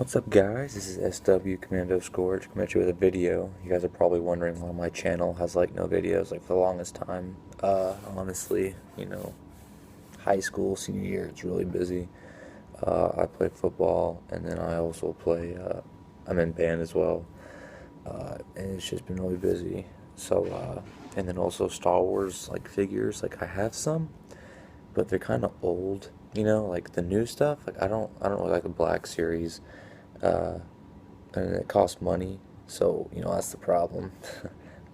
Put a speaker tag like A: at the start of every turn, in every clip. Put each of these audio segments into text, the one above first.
A: What's up, guys? This is SW Commando Scourge coming at you with a video. You guys are probably wondering why my channel has like no videos like for the longest time. Honestly, high school, senior year, it's really busy. I play football, and then I also play, I'm in band as well. And it's just been really busy. And then also Star Wars like figures, like I have some, but they're kind of old. Like the new stuff. Like I don't really like the Black Series. Uh, and it costs money. So, that's the problem.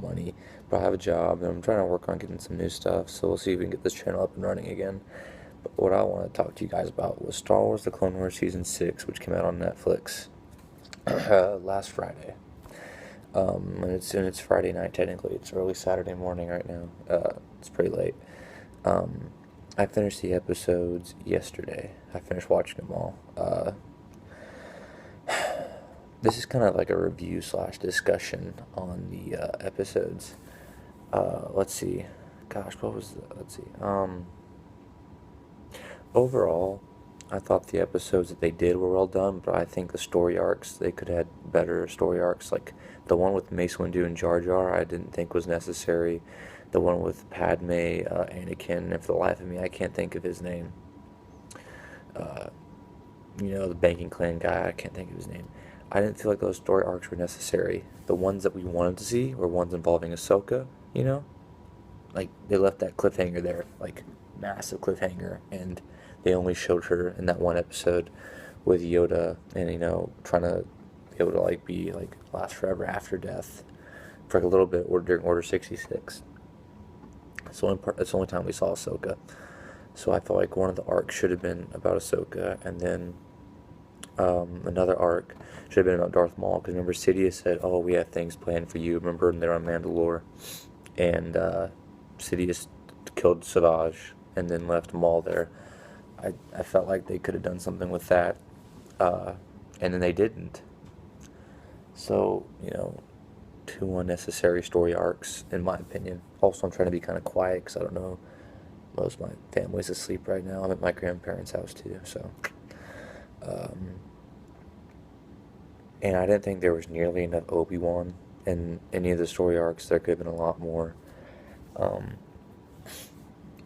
A: Money. But I have a job and I'm trying to work on getting some new stuff. So we'll see if we can get this channel up and running again. But what I want to talk to you guys about was Star Wars The Clone Wars Season 6, which came out on Netflix last Friday. And it's Friday night technically. It's early Saturday morning right now. It's pretty late. I finished the episodes yesterday. I finished watching them all. This is kind of like a review slash discussion on the episodes. Let's see. Gosh, what was the, let's see. Overall, I thought the episodes that they did were well done, but I think the story arcs, they could have had better story arcs. Like the one with Mace Windu and Jar Jar, I didn't think was necessary. The one with Padme, Anakin, and for the life of me, I can't think of his name. Uh, the banking clan guy, I can't think of his name. I didn't feel like those story arcs were necessary. The ones that we wanted to see were ones involving Ahsoka, Like, they left that cliffhanger there, like, massive cliffhanger, and they only showed her in that one episode with Yoda and, trying to be able to, like, last forever after death for like a little bit, or during Order 66. It's the only time we saw Ahsoka. So I felt like one of the arcs should have been about Ahsoka, and then another arc should have been about Darth Maul, because remember Sidious said, "Oh, we have things planned for you." Remember, and they're on Mandalore, and Sidious killed Savage and then left Maul there. I felt like they could have done something with that, and then they didn't. So, two unnecessary story arcs, in my opinion. Also, I'm trying to be kind of quiet because I don't know. Most of my family's asleep right now. I'm at my grandparents' house too, so. Um, and I didn't think there was nearly enough Obi-Wan in any of the story arcs. There could have been a lot more. Um,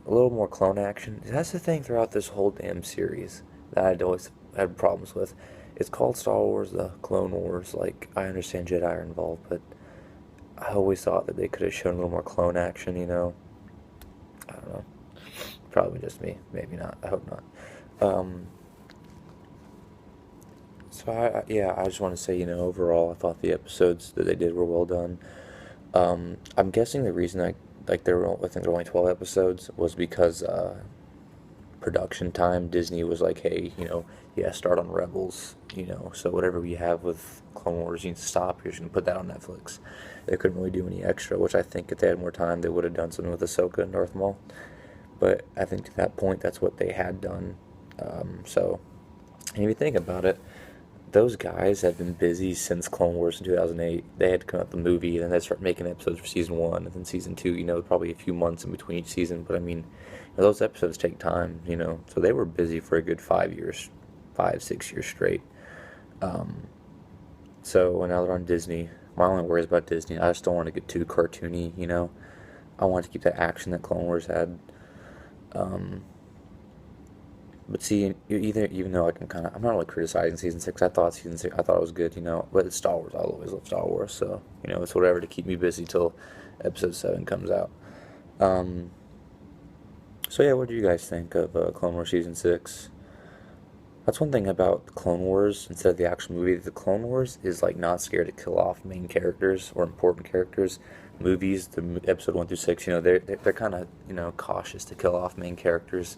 A: a little more clone action. That's the thing throughout this whole damn series that I'd always had problems with. It's called Star Wars: The Clone Wars. Like, I understand Jedi are involved, but I always thought that they could have shown a little more clone action. I don't know. Probably just me. Maybe not. I hope not. Yeah, I just want to say, overall, I thought the episodes that they did were well done. I'm guessing the reason I think there were only 12 episodes was because production time. Disney was like, hey, yeah, start on Rebels, so whatever we have with Clone Wars, you need to stop. You're just gonna put that on Netflix. They couldn't really do any extra, which I think if they had more time, they would have done something with Ahsoka and Darth Maul. But I think to that point, that's what they had done. And if you think about it, those guys have been busy since Clone Wars in 2008. They had to come out with the movie, and then they start making episodes for season one, and then season two. Probably a few months in between each season. But I mean, those episodes take time. So they were busy for a good 5 years, 5, 6 years straight. Um, so now they're on Disney. My only worry is about Disney. I just don't want to get too cartoony. I want to keep the action that Clone Wars had. Um, But see, even though I'm not really criticizing season six. I thought season six, I thought it was good, But it's Star Wars. I'll always love Star Wars, so it's whatever to keep me busy till episode 7 comes out. Um, so yeah, what do you guys think of Clone Wars season 6? That's one thing about Clone Wars instead of the actual movie. The Clone Wars is like not scared to kill off main characters or important characters. Movies, episode 1 through 6, they're kind of cautious to kill off main characters.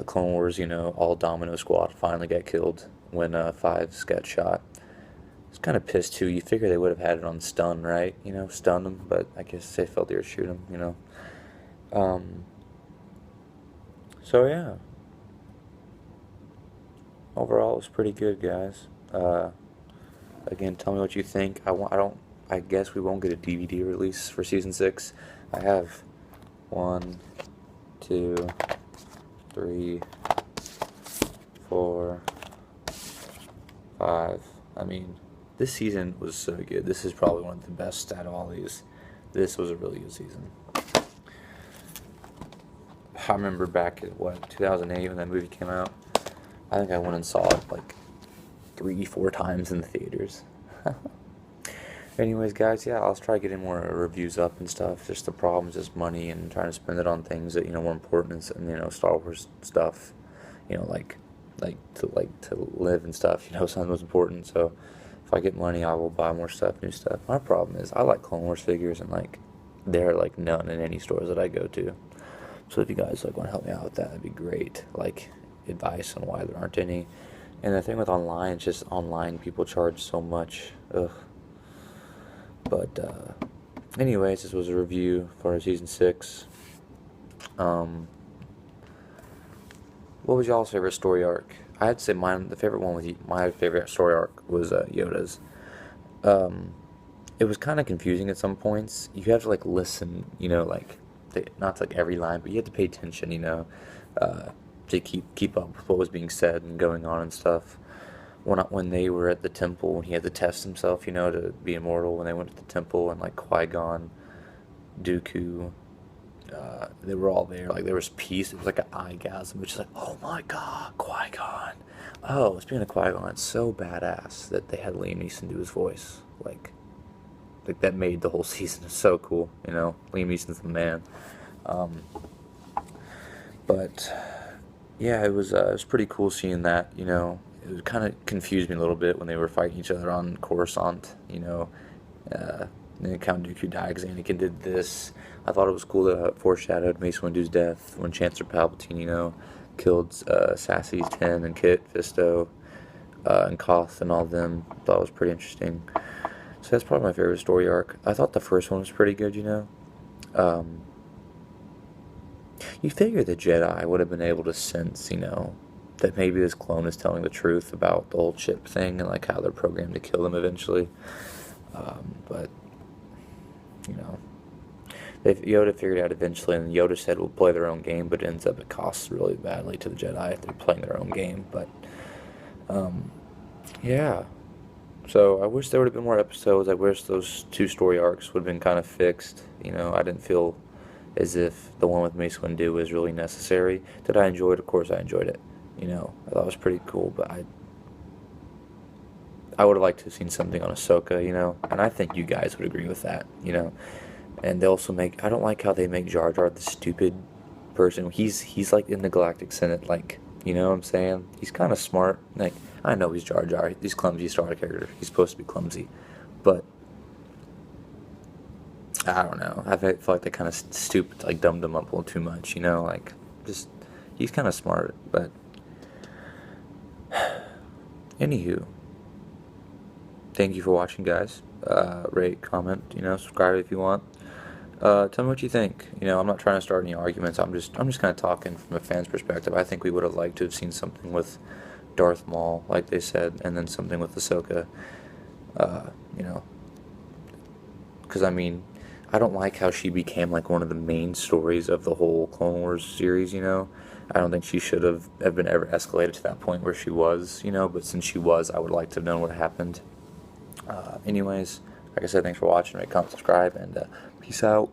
A: Clone Wars, all Domino Squad finally got killed when Fives got shot. It's kind of pissed too. You figure they would have had it on stun, right? Stun them, but I guess they felt they were shoot them. Um, so yeah, overall it was pretty good, guys. Again, tell me what you think. I don't. I guess we won't get a DVD release for season 6. I have 1, 2, 3, 4, 5. I mean, this season was so good. This is probably one of the best out of all these. This was a really good season. I remember back at, 2008 when that movie came out? I think I went and saw it like 3, 4 times in the theaters. Anyways, guys, yeah, I'll try getting more reviews up and stuff. Just the problem is just money and trying to spend it on things that, more important than, Star Wars stuff. To live and stuff, something was important. So if I get money, I will buy more stuff, new stuff. My problem is I like Clone Wars figures, and there are none in any stores that I go to. So if you guys want to help me out with that, that'd be great. Advice on why there aren't any. And the thing with online, it's just online people charge so much. Ugh. But anyways, this was a review for season 6. What was y'all's favorite story arc? I had to say my favorite story arc was Yoda's. It was kind of confusing at some points. You have to listen, not to every line, but you had to pay attention, to keep up with what was being said and going on and stuff. When they were at the temple, when he had to test himself, to be immortal, when they went to the temple and Qui-Gon, Dooku, they were all there. There was peace. It was an eye-gasm, which is oh my god, Qui-Gon. Oh, speaking of Qui-Gon, it's so badass that they had Liam Neeson do his voice. That made the whole season so cool. Liam Neeson's the man. But yeah, it was pretty cool seeing that. It kind of confused me a little bit when they were fighting each other on Coruscant. Then Count Dooku died because Anakin did this. I thought it was cool that it foreshadowed Mace Windu's death when Chancellor Palpatine, killed Sassy, Ten, and Kit Fisto, and Koth and all of them. I thought it was pretty interesting. So that's probably my favorite story arc. I thought the first one was pretty good, You figure the Jedi would have been able to sense, that maybe this clone is telling the truth about the whole chip thing and how they're programmed to kill them eventually. But Yoda figured it out eventually, and Yoda said we'll play their own game, but it ends up it costs really badly to the Jedi if they're playing their own game. But yeah. So I wish there would have been more episodes. I wish those 2 story arcs would have been kind of fixed. I didn't feel as if the one with Mace Windu was really necessary. Did I enjoy it? Of course I enjoyed it. I thought it was pretty cool, but I would have liked to have seen something on Ahsoka, and I think you guys would agree with that, And they also I don't like how they make Jar Jar the stupid person. He's in the Galactic Senate, you know what I'm saying? He's kind of smart. I know he's Jar Jar. He's clumsy Star Wars character. He's supposed to be clumsy, but I don't know. I feel like they kind of stupid, dumb him up a little too much, just he's kind of smart, but anywho, thank you for watching, guys. Rate, comment, subscribe if you want. Tell me what you think. I'm not trying to start any arguments. I'm just kind of talking from a fan's perspective. I think we would have liked to have seen something with Darth Maul, like they said, and then something with Ahsoka. Because I don't like how she became one of the main stories of the whole Clone Wars series. I don't think she should have been ever escalated to that point where she was. But since she was, I would like to have known what happened. Anyways, like I said, thanks for watching. Rate, comment, subscribe, and peace out.